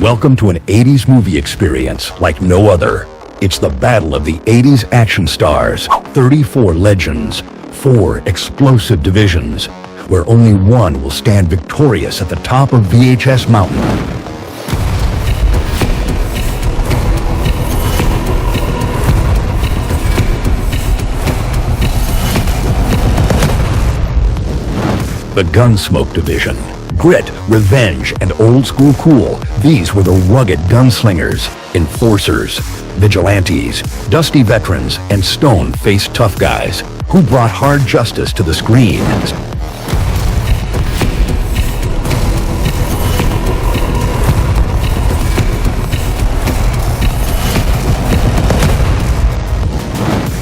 Welcome to an 80s movie experience like no other. It's the battle of the 80s action stars, 34 legends, 4 explosive divisions, where only one will stand victorious at the top of VHS Mountain. The Gunsmoke Division. Grit, revenge, and old school cool. These were the rugged gunslingers, enforcers, vigilantes, dusty veterans, and stone-faced tough guys who brought hard justice to the screen.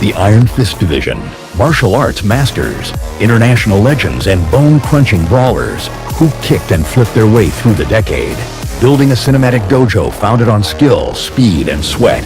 The Iron Fist Division. Martial arts masters, international legends, and bone-crunching brawlers who kicked and flipped their way through the decade, building a cinematic dojo founded on skill, speed, and sweat.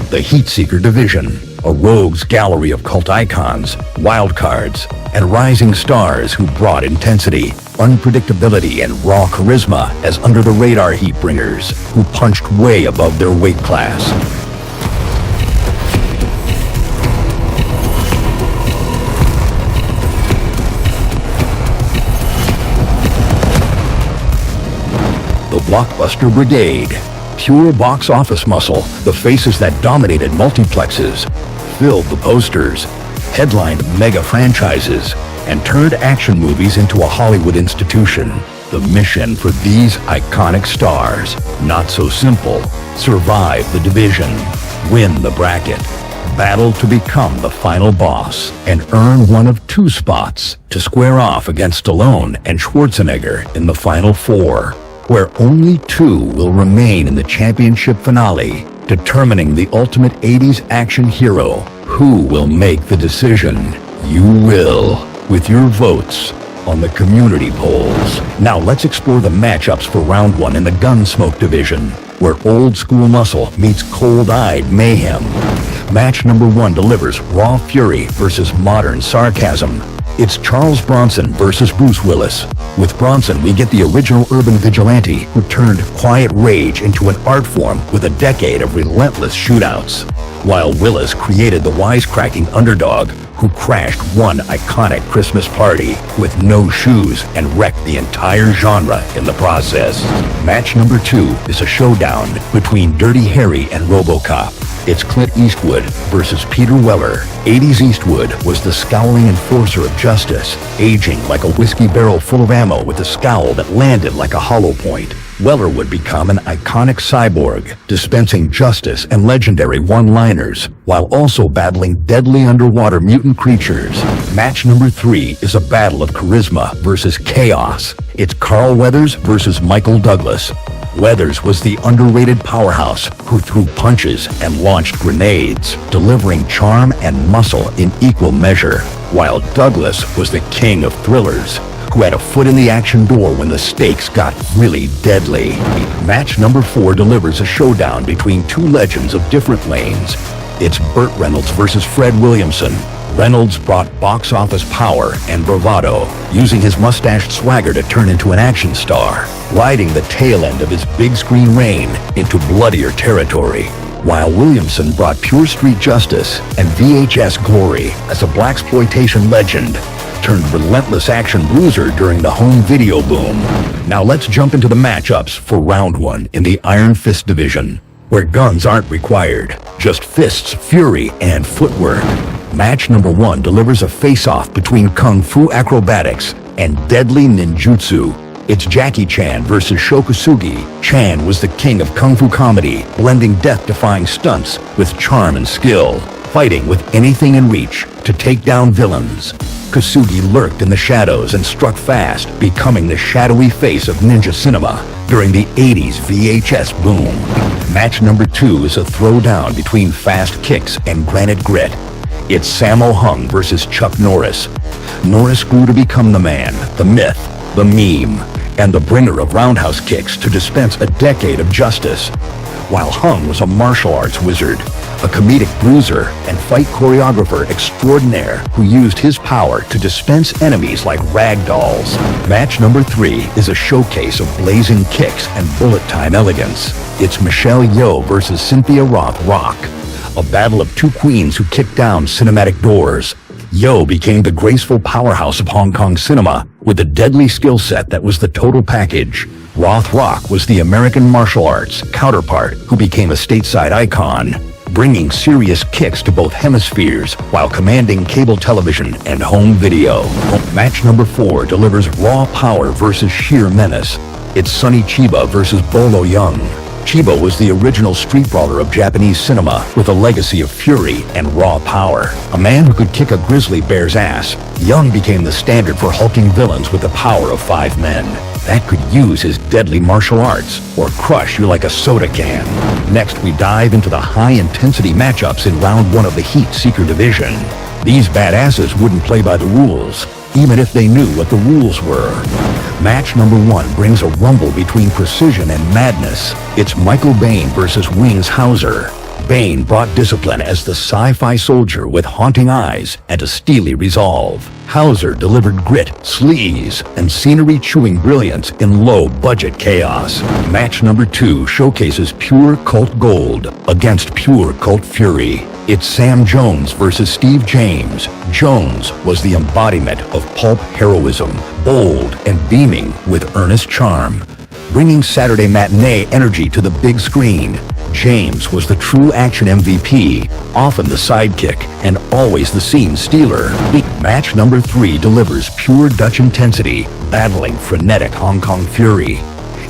The Heatseeker Division, a rogues gallery of cult icons, wildcards, and rising stars who brought intensity, unpredictability, and raw charisma as under-the-radar heat-bringers who punched way above their weight class. The Blockbuster Brigade. Pure box office muscle, the faces that dominated multiplexes, filled the posters, headlined mega franchises, and turned action movies into a Hollywood institution. The mission for these iconic stars, not so simple. Survive the division, win the bracket, battle to become the final boss, and earn one of 2 spots to square off against Stallone and Schwarzenegger in the Final Four, where only 2 will remain in the championship finale, determining the ultimate 80s action hero. Who will make the decision? You will, with your votes on the community polls. Now let's explore the matchups for round 1 in the Gunsmoke Division, where old school muscle meets cold-eyed mayhem. Match number 1 delivers raw fury versus modern sarcasm. It's Charles Bronson versus Bruce Willis. With Bronson, we get the original urban vigilante who turned quiet rage into an art form with a decade of relentless shootouts, while Willis created the wisecracking underdog who crashed one iconic Christmas party with no shoes and wrecked the entire genre in the process. Match number 2 is a showdown between Dirty Harry and RoboCop. It's Clint Eastwood versus Peter Weller. 80s Eastwood was the scowling enforcer of justice, aging like a whiskey barrel full of ammo with a scowl that landed like a hollow point. Weller would become an iconic cyborg, dispensing justice and legendary one-liners, while also battling deadly underwater mutant creatures. Match number 3 is a battle of charisma versus chaos. It's Carl Weathers versus Michael Douglas. Weathers was the underrated powerhouse who threw punches and launched grenades, delivering charm and muscle in equal measure, while Douglas was the king of thrillers, who had a foot in the action door when the stakes got really deadly. Match number 4 delivers a showdown between 2 legends of different lanes. It's Burt Reynolds versus Fred Williamson. Reynolds brought box office power and bravado, using his mustached swagger to turn into an action star, riding the tail end of his big screen reign into bloodier territory, while Williamson brought pure street justice and VHS glory as a blaxploitation legend, turned relentless action bruiser during the home video boom. Now let's jump into the matchups for round 1 in the Iron Fist Division, where guns aren't required, just fists, fury, and footwork. Match number 1 delivers a face-off between kung fu acrobatics and deadly ninjutsu. It's Jackie Chan versus Shokusugi. Chan was the king of kung fu comedy, blending death-defying stunts with charm and skill, fighting with anything in reach to take down villains. Kasugi lurked in the shadows and struck fast, becoming the shadowy face of ninja cinema during the 80s VHS boom. Match number 2 is a throwdown between fast kicks and granite grit. It's Sammo Hung versus Chuck Norris. Norris grew to become the man, the myth, the meme, and the bringer of roundhouse kicks to dispense a decade of justice, while Hung was a martial arts wizard, a comedic bruiser and fight choreographer extraordinaire who used his power to dispense enemies like rag dolls. Match number 3 is a showcase of blazing kicks and bullet-time elegance. It's Michelle Yeoh versus Cynthia Roth Rock, a battle of two queens who kicked down cinematic doors. Yeoh became the graceful powerhouse of Hong Kong cinema with a deadly skill set that was the total package. Roth Rock was the American martial arts counterpart who became a stateside icon, bringing serious kicks to both hemispheres while commanding cable television and home video. Match number 4 delivers raw power versus sheer menace. It's Sonny Chiba versus Bolo Yeung. Chiba was the original street brawler of Japanese cinema with a legacy of fury and raw power. A man who could kick a grizzly bear's ass, Yeung became the standard for hulking villains with the power of 5 men that could use his deadly martial arts or crush you like a soda can. Next, we dive into the high-intensity matchups in round 1 of the Heat Seeker division. These badasses wouldn't play by the rules, even if they knew what the rules were. Match number 1 brings a rumble between precision and madness. It's Michael Biehn versus Wings Hauser. Biehn brought discipline as the sci-fi soldier with haunting eyes and a steely resolve. Hauser delivered grit, sleaze, and scenery-chewing brilliance in low-budget chaos. Match number 2 showcases pure cult gold against pure cult fury. It's Sam Jones versus Steve James. Jones was the embodiment of pulp heroism, bold and beaming with earnest charm, bringing Saturday matinee energy to the big screen. James was the true action MVP, often the sidekick and always the scene stealer. Match number 3 delivers pure Dutch intensity, battling frenetic Hong Kong fury.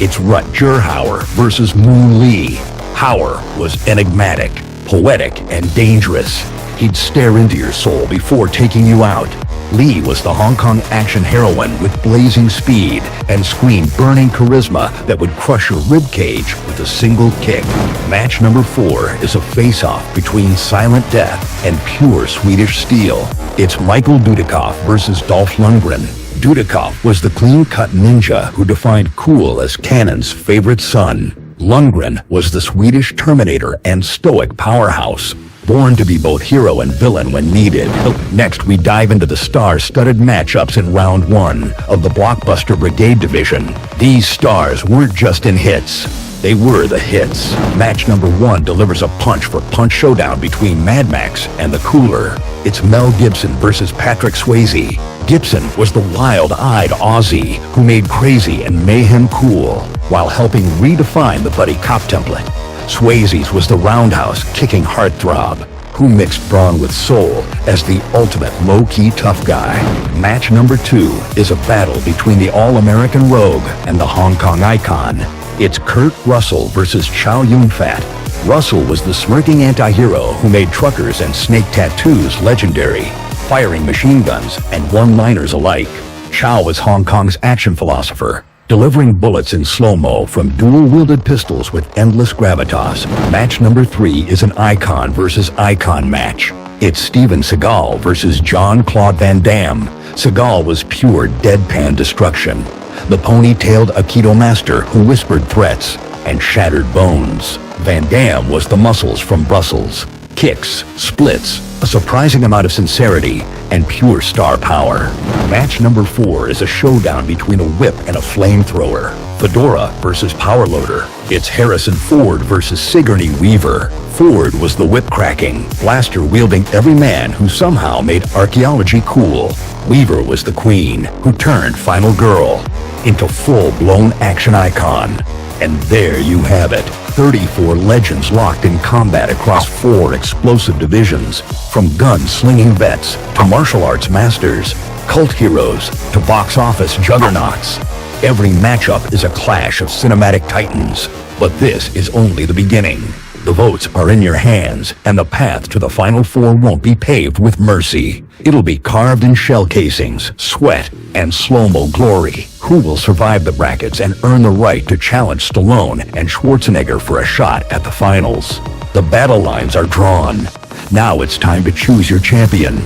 It's Rutger Hauer versus Moon Lee. Hauer was enigmatic, poetic, and dangerous. He'd stare into your soul before taking you out. Lee was the Hong Kong action heroine with blazing speed and screen-burning charisma that would crush your ribcage with a single kick. Match number 4 is a face-off between silent death and pure Swedish steel. It's Michael Dudikoff versus Dolph Lundgren. Dudikoff was the clean-cut ninja who defined cool as Cannon's favorite son. Lundgren was the Swedish Terminator and stoic powerhouse, born to be both hero and villain when needed. Next, we dive into the star-studded matchups in round 1 of the Blockbuster Brigade division. These stars weren't just in hits, they were the hits. Match number 1 delivers a punch-for-punch showdown between Mad Max and the Cooler. It's Mel Gibson versus Patrick Swayze. Gibson was the wild-eyed Aussie who made crazy and mayhem cool while helping redefine the buddy cop template. Swayze's was the roundhouse kicking heartthrob who mixed brawn with soul as the ultimate low-key tough guy. Match number 2 is a battle between the all-American rogue and the Hong Kong icon. It's Kurt Russell versus Chow Yun-fat. Russell was the smirking anti-hero who made truckers and snake tattoos legendary, firing machine guns and one-liners alike. Chow was Hong Kong's action philosopher, delivering bullets in slow-mo from dual-wielded pistols with endless gravitas. Match number 3 is an icon versus icon match. It's Steven Seagal versus Jean-Claude Van Damme. Seagal was pure deadpan destruction, the pony-tailed Aikido master who whispered threats and shattered bones. Van Damme was the muscles from Brussels, kicks, splits, a surprising amount of sincerity, and pure star power. Match number 4 is a showdown between a whip and a flamethrower. Fedora versus Powerloader. It's Harrison Ford versus Sigourney Weaver. Ford was the whip-cracking, blaster-wielding everyman who somehow made archaeology cool. Weaver was the queen who turned Final Girl into full-blown action icon. And there you have it. 34 legends locked in combat across 4 explosive divisions, from gun-slinging vets to martial arts masters, cult heroes to box office juggernauts. Every matchup is a clash of cinematic titans, but this is only the beginning. The votes are in your hands, and the path to the Final Four won't be paved with mercy. It'll be carved in shell casings, sweat, and slow-mo glory. Who will survive the brackets and earn the right to challenge Stallone and Schwarzenegger for a shot at the finals? The battle lines are drawn. Now it's time to choose your champion.